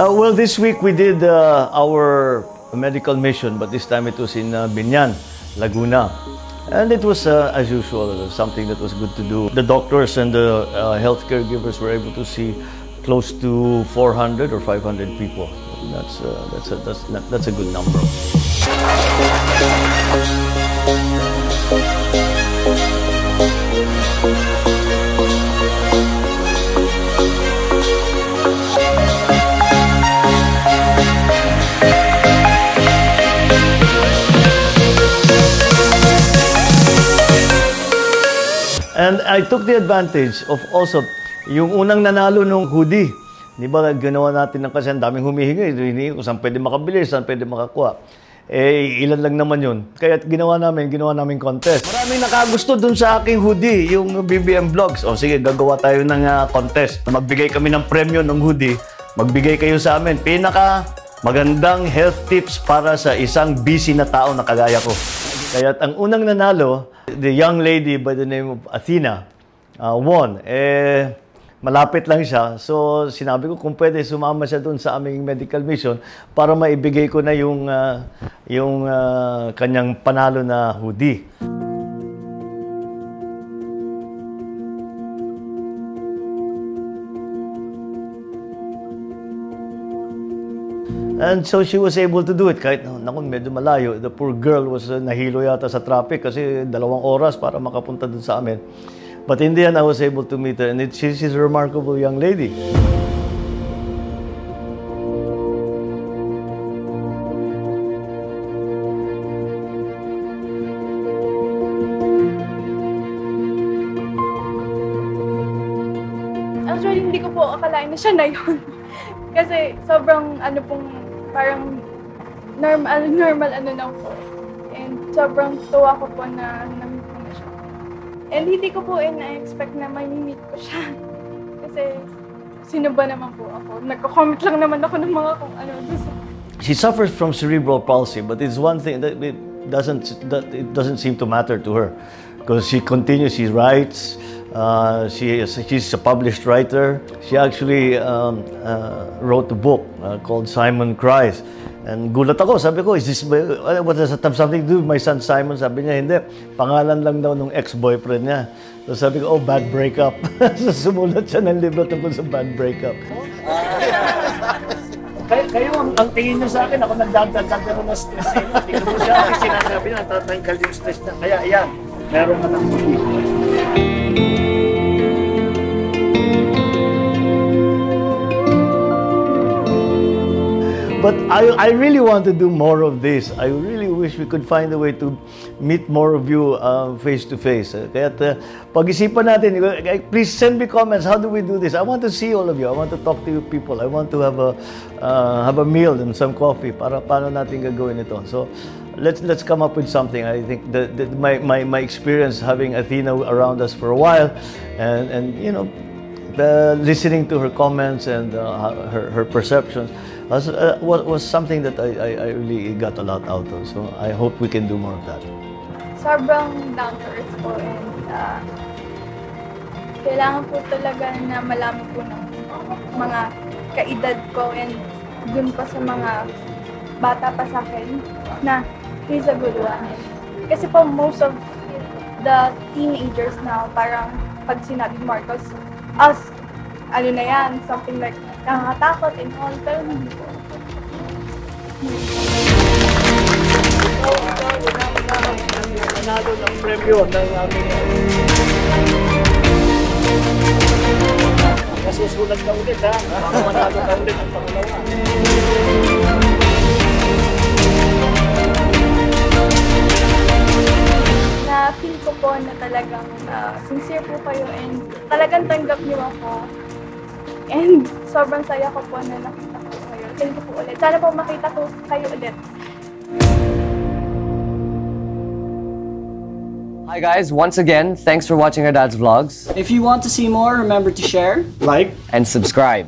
Well, this week we did our medical mission, but this time it was in Binyan, Laguna. And it was, as usual, something that was good to do. The doctors and the health caregivers were able to see close to 400 or 500 people. That's a good number. And I took the advantage of also, yung unang nanalo nung hoodie. Di ba, ginawa natin ng kasi ang daming humihingi. Hinihingi ko saan pwede makabili, saan pwede makakuha. Eh, ilan lang naman yun. Kaya ginawa namin contest. Maraming nakagusto dun sa aking hoodie, yung BBM Vlogs. O sige, gagawa tayo ng contest. Magbigay kami ng premyo ng hoodie. Magbigay kayo sa amin. Pinaka magandang health tips para sa isang busy na tao na kagaya ko. Kaya ang unang nanalo, the young lady by the name of Athena, won. Malapit lang siya. So, sinabi ko kung pwede sumama siya doon sa aming medical mission para maibigay ko na yung kanyang panalo na hoodie. And so she was able to do it kahit naku, medyo malayo. The poor girl was nahilo yata sa traffic kasi 2 oras para makapunta dun sa amin. But in the end, I was able to meet her and she's a remarkable young lady. Actually, hindi ko po akalain na siya na yun. Kasi sobrang parang normal lang po. And sobrang tuwa ko po na na-meet ko na siya. And hindi ko po na-expect na may-meet ko siya. Kasi sino ba naman po ako? Nagko-comment lang naman ako ng mga kung ano. She suffers from cerebral palsy, but it's one thing that it doesn't seem to matter to her. Because she continues, she writes, she's a published writer. She actually wrote a book called Simon Cries. And gulat ako, sabi ko, what does that have something to do with my son Simon? Sabi niya, hindi. Pangalan lang daw nung ex-boyfriend niya. So sabi ko, oh, bad breakup. So sumulat siya ng libro tungkol sa bad breakup. Kayo, ang tingin niyo sa akin, ako nagdagdag na stress. Tingnan mo siya, sinasabi niya, tatanggal yung stress niya. Kaya, ayan, meron ka ng But I really want to do more of this. I really wish we could find a way to meet more of you face to face. Kaya pag-isipan natin, please send me comments. How do we do this? I want to see all of you. I want to talk to you people. I want to have a meal and some coffee. Para paano natin gagawin ito? So let's come up with something. I think my experience having Athena around us for a while, and you know, listening to her comments and her perceptions. Was something that I really got a lot out of. So I hope we can do more of that. Sobrang down to earth po and kailangan po talaga na malaman po ng mga kaedad ko and dun pa sa mga bata pa sa akin na he's a good one. Kasi po most of the teenagers now parang pag sinabi Marcos, ano na yan, something like nakakatakot and all, pero hindi po. Nanalo ng premyo ng aming nasusulat ka ulit, ha? Manalo ka ulit ang pangalawa. Na-feel ko po na talagang sincere po kayo and talagang tanggap niyo ako. And sobrang saya ko po na nakita ko kayo. Thank you po ulit. Sana po makita ko kayo ulit. Hi guys, once again, thanks for watching our dad's vlogs. If you want to see more, remember to share, Like, and subscribe.